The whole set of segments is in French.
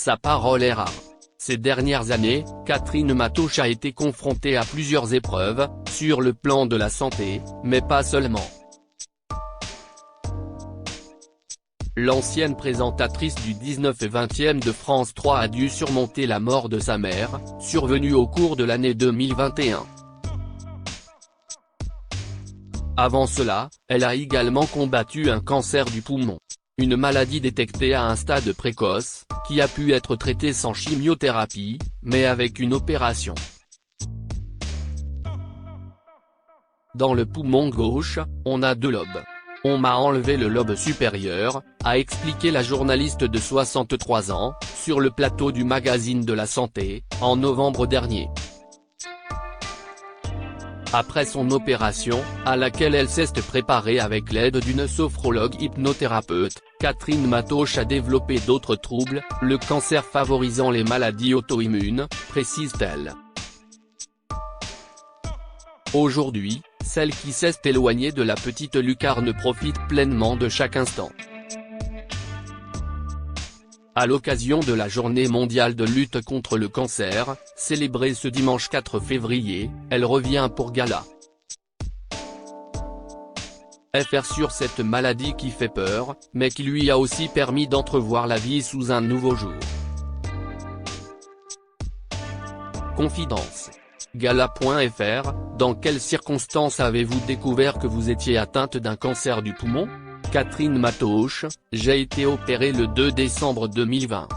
sa parole est rare. Ces dernières années, Catherine Matouche a été confrontée à plusieurs épreuves, sur le plan de la santé, mais pas seulement. L'ancienne présentatrice du 19 et 20e de France 3 a dû surmonter la mort de sa mère, survenue au cours de l'année 2021. Avant cela, elle a également combattu un cancer du poumon. Une maladie détectée à un stade précoce, qui a pu être traitée sans chimiothérapie, mais avec une opération. Dans le poumon gauche, on a 2 lobes. On m'a enlevé le lobe supérieur, a expliqué la journaliste de 63 ans, sur le plateau du magazine de la santé, en novembre dernier. Après son opération, à laquelle elle s'est préparée avec l'aide d'une sophrologue hypnothérapeute, Catherine Matouche a développé d'autres troubles, le cancer favorisant les maladies auto-immunes, précise-t-elle. Aujourd'hui, celle qui s'est éloignée de la petite lucarne profite pleinement de chaque instant. À l'occasion de la Journée mondiale de lutte contre le cancer, célébrée ce dimanche 4 février, elle revient pour gala. FR sur cette maladie qui fait peur, mais qui lui a aussi permis d'entrevoir la vie sous un nouveau jour. Confidence. Gala.fr, dans quelles circonstances avez-vous découvert que vous étiez atteinte d'un cancer du poumon ? Catherine Matouche, j'ai été opérée le 2 décembre 2020.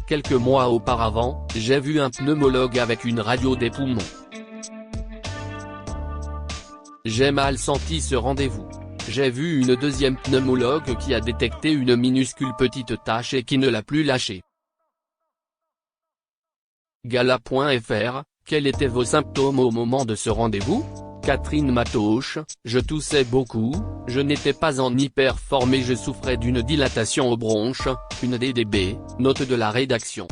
Quelques mois auparavant, j'ai vu un pneumologue avec une radio des poumons. J'ai mal senti ce rendez-vous. J'ai vu une deuxième pneumologue qui a détecté une minuscule petite tache et qui ne l'a plus lâchée. Gala.fr, quels étaient vos symptômes au moment de ce rendez-vous ? Catherine Matouche, je toussais beaucoup, je n'étais pas en hyperforme et je souffrais d'une dilatation aux bronches, une DDB, note de la rédaction.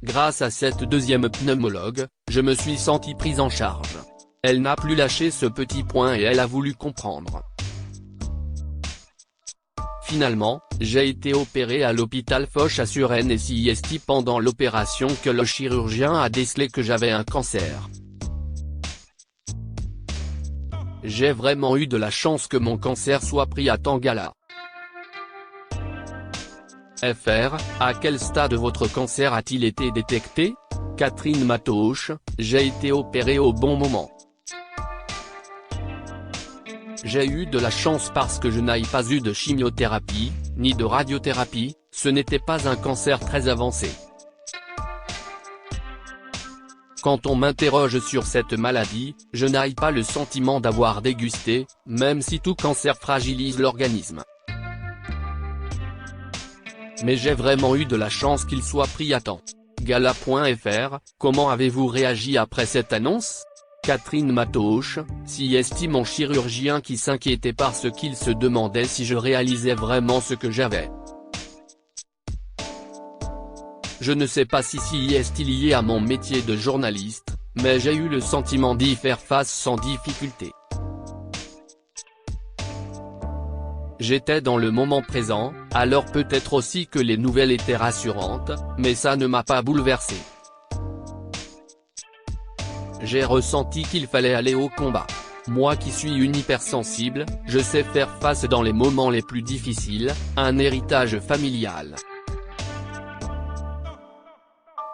Grâce à cette deuxième pneumologue, je me suis sentie prise en charge. Elle n'a plus lâché ce petit point et elle a voulu comprendre. Finalement, j'ai été opérée à l'hôpital Foch à Suresnes et CIST pendant l'opération que le chirurgien a décelé que j'avais un cancer. J'ai vraiment eu de la chance que mon cancer soit pris à temps. Gala. FR, à quel stade votre cancer a-t-il été détecté ? Catherine Matouche, j'ai été opérée au bon moment. J'ai eu de la chance parce que je n'ai pas eu de chimiothérapie, ni de radiothérapie, ce n'était pas un cancer très avancé. Quand on m'interroge sur cette maladie, je n'ai pas le sentiment d'avoir dégusté, même si tout cancer fragilise l'organisme. Mais j'ai vraiment eu de la chance qu'il soit pris à temps. Gala.fr, comment avez-vous réagi après cette annonce ? Catherine Matouche, CIST mon chirurgien qui s'inquiétait parce qu'il se demandait si je réalisais vraiment ce que j'avais. Je ne sais pas si CIST lié à mon métier de journaliste, mais j'ai eu le sentiment d'y faire face sans difficulté. J'étais dans le moment présent, alors peut-être aussi que les nouvelles étaient rassurantes, mais ça ne m'a pas bouleversé. J'ai ressenti qu'il fallait aller au combat. Moi qui suis une hypersensible, je sais faire face dans les moments les plus difficiles, un héritage familial.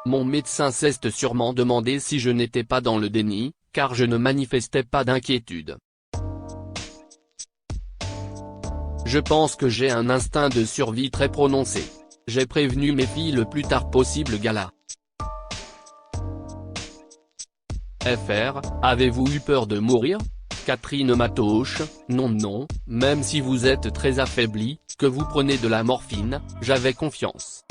Mon médecin s'est sûrement demandé si je n'étais pas dans le déni, car je ne manifestais pas d'inquiétude. Je pense que j'ai un instinct de survie très prononcé. J'ai prévenu mes filles le plus tard possible. Gala. FR, avez-vous eu peur de mourir ? Catherine Matouche, non, même si vous êtes très affaibli, que vous prenez de la morphine, j'avais confiance.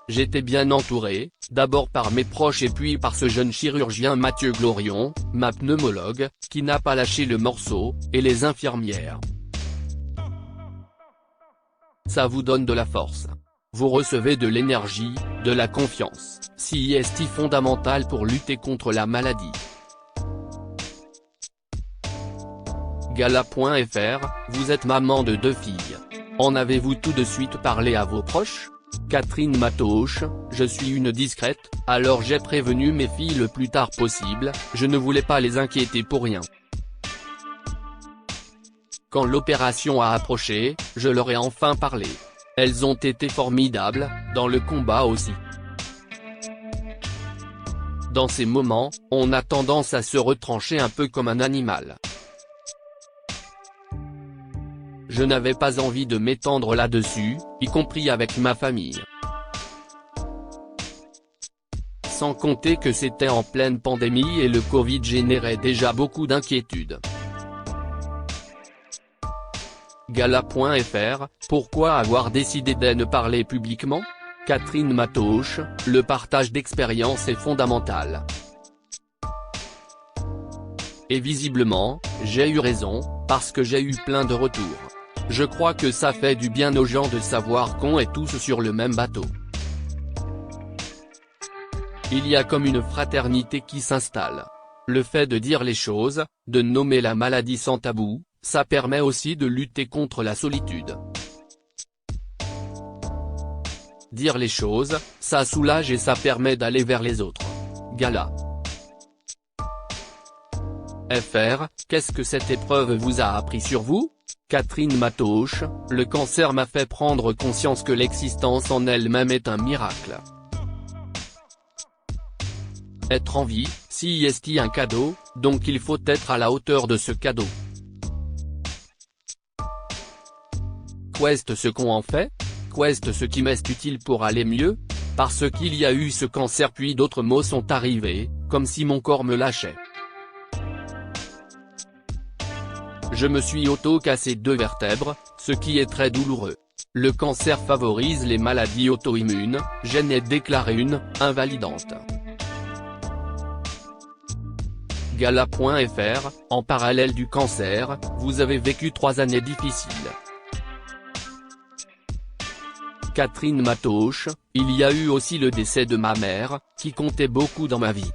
J'étais bien entouré, d'abord par mes proches et puis par ce jeune chirurgien Mathieu Glorion, ma pneumologue, qui n'a pas lâché le morceau, et les infirmières. Ça vous donne de la force. Vous recevez de l'énergie, de la confiance, CIST fondamental pour lutter contre la maladie. Gala.fr, vous êtes maman de 2 filles. En avez-vous tout de suite parlé à vos proches? Catherine Matoosh, je suis une discrète, alors j'ai prévenu mes filles le plus tard possible, je ne voulais pas les inquiéter pour rien. Quand l'opération a approché, je leur ai enfin parlé. Elles ont été formidables, dans le combat aussi. Dans ces moments, on a tendance à se retrancher un peu comme un animal. Je n'avais pas envie de m'étendre là-dessus, y compris avec ma famille. Sans compter que c'était en pleine pandémie et le Covid générait déjà beaucoup d'inquiétudes. Gala.fr, pourquoi avoir décidé de ne parler publiquement? Catherine Matoosh, le partage d'expérience est fondamental. Et visiblement, j'ai eu raison, parce que j'ai eu plein de retours. Je crois que ça fait du bien aux gens de savoir qu'on est tous sur le même bateau. Il y a comme une fraternité qui s'installe. Le fait de dire les choses, de nommer la maladie sans tabou, ça permet aussi de lutter contre la solitude. Dire les choses, ça soulage et ça permet d'aller vers les autres. Gala. FR, qu'est-ce que cette épreuve vous a appris sur vous? Catherine Matoosh, le cancer m'a fait prendre conscience que l'existence en elle-même est un miracle. Être en vie, c'est un cadeau, donc il faut être à la hauteur de ce cadeau. Qu'est-ce ce qu'on en fait? Qu'est-ce ce qui m'est utile pour aller mieux? Parce qu'il y a eu ce cancer puis d'autres mots sont arrivés, comme si mon corps me lâchait. Je me suis auto-cassé 2 vertèbres, ce qui est très douloureux. Le cancer favorise les maladies auto-immunes, j'en ai déclaré une, invalidante. Gala.fr, en parallèle du cancer, vous avez vécu 3 années difficiles. Catherine Matoosh, il y a eu aussi le décès de ma mère, qui comptait beaucoup dans ma vie.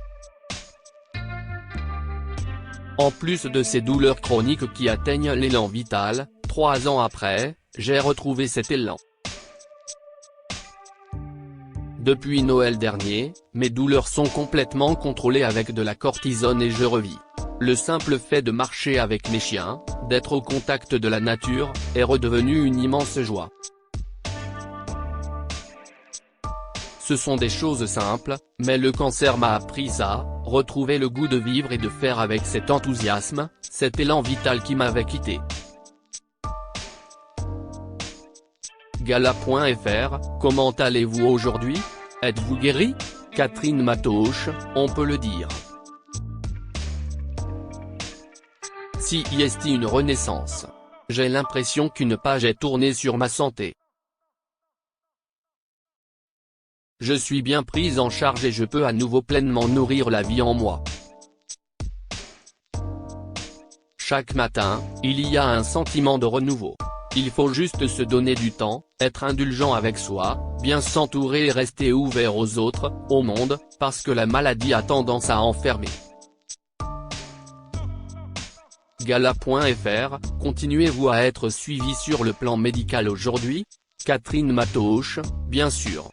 En plus de ces douleurs chroniques qui atteignent l'élan vital, 3 ans après, j'ai retrouvé cet élan. Depuis Noël dernier, mes douleurs sont complètement contrôlées avec de la cortisone et je revis. Le simple fait de marcher avec mes chiens, d'être au contact de la nature, est redevenu une immense joie. Ce sont des choses simples, mais le cancer m'a appris ça, retrouver le goût de vivre et de faire avec cet enthousiasme, cet élan vital qui m'avait quitté. Gala.fr, comment allez-vous aujourd'hui? Êtes-vous guéri? Catherine Matoosh, on peut le dire. Si est une renaissance. J'ai l'impression qu'une page est tournée sur ma santé. Je suis bien prise en charge et je peux à nouveau pleinement nourrir la vie en moi. Chaque matin, il y a un sentiment de renouveau. Il faut juste se donner du temps, être indulgent avec soi, bien s'entourer et rester ouvert aux autres, au monde, parce que la maladie a tendance à enfermer. Gala.fr, continuez-vous à être suivi sur le plan médical aujourd'hui? Catherine Matoosh, bien sûr.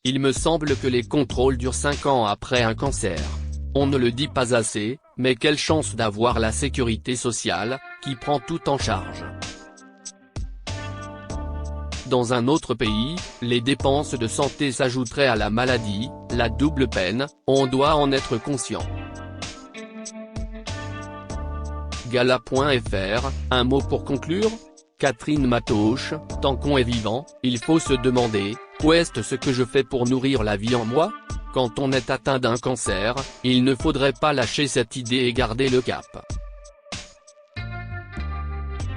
Il me semble que les contrôles durent 5 ans après un cancer. On ne le dit pas assez, mais quelle chance d'avoir la sécurité sociale, qui prend tout en charge. Dans un autre pays, les dépenses de santé s'ajouteraient à la maladie, la double peine, on doit en être conscient. Gala.fr, un mot pour conclure? Catherine Matoosh, tant qu'on est vivant, il faut se demander, qu'est-ce ce que je fais pour nourrir la vie en moi? Quand on est atteint d'un cancer, il ne faudrait pas lâcher cette idée et garder le cap.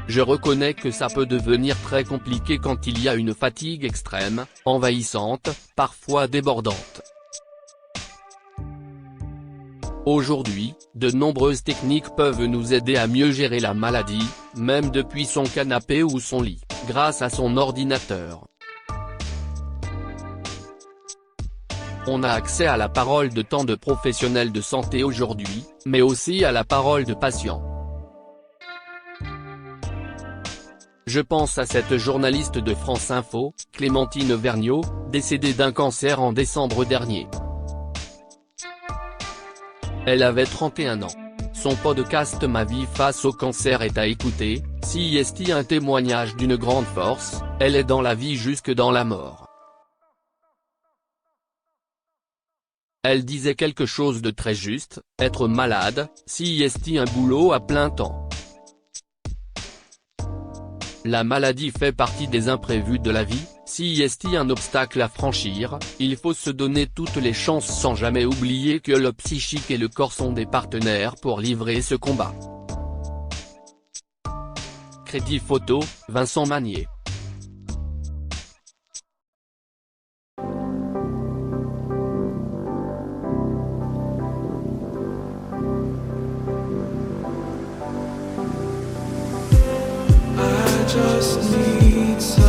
Je reconnais que ça peut devenir très compliqué quand il y a une fatigue extrême, envahissante, parfois débordante. Aujourd'hui, de nombreuses techniques peuvent nous aider à mieux gérer la maladie, même depuis son canapé ou son lit, grâce à son ordinateur. On a accès à la parole de tant de professionnels de santé aujourd'hui, mais aussi à la parole de patients. Je pense à cette journaliste de France Info, Clémentine Vergniaud, décédée d'un cancer en décembre dernier. Elle avait 31 ans. Son podcast Ma vie face au cancer est à écouter. Si est un témoignage d'une grande force, elle est dans la vie jusque dans la mort. Elle disait quelque chose de très juste, être malade, si est un boulot à plein temps. La maladie fait partie des imprévus de la vie, si est un obstacle à franchir, il faut se donner toutes les chances sans jamais oublier que le psychique et le corps sont des partenaires pour livrer ce combat. Crédit photo, Vincent Magnier. Just need